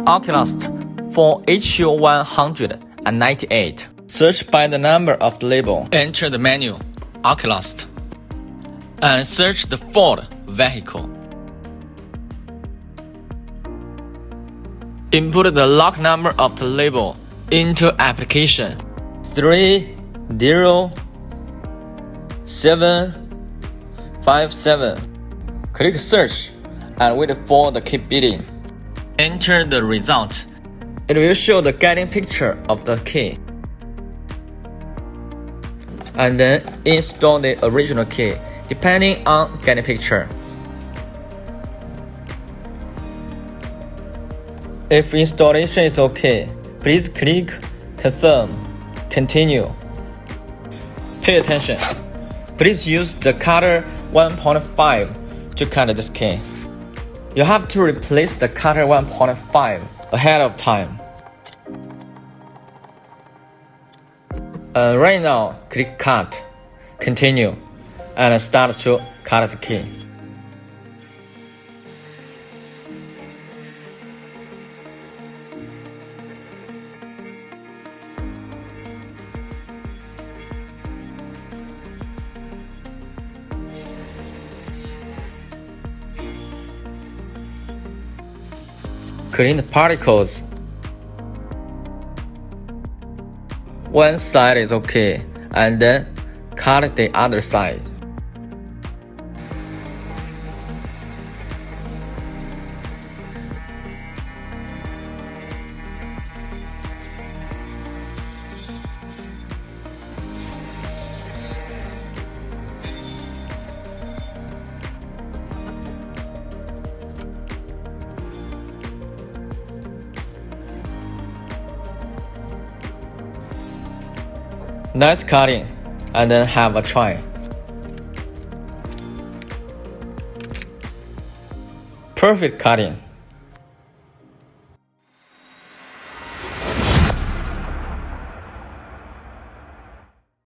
Oculus Ford HU198. Search by the number of the label. Enter the menu, Oculus, and search the Ford vehicle. Input the log number of the label into application 30757. Click search and wait for the key biding. Enter the result. It will show the getting picture of the key. And then install the original key depending on getting picture. If installation is okay, please click confirm, continue. Pay attention. Please use the cutter 1.5 to cut this key. You have to replace the cutter 1.5 ahead of time. Right now, click cut, continue, and start to cut the key. Clean the particles. One side is okay, and then cut the other side. Nice cutting, and then have a try. Perfect cutting.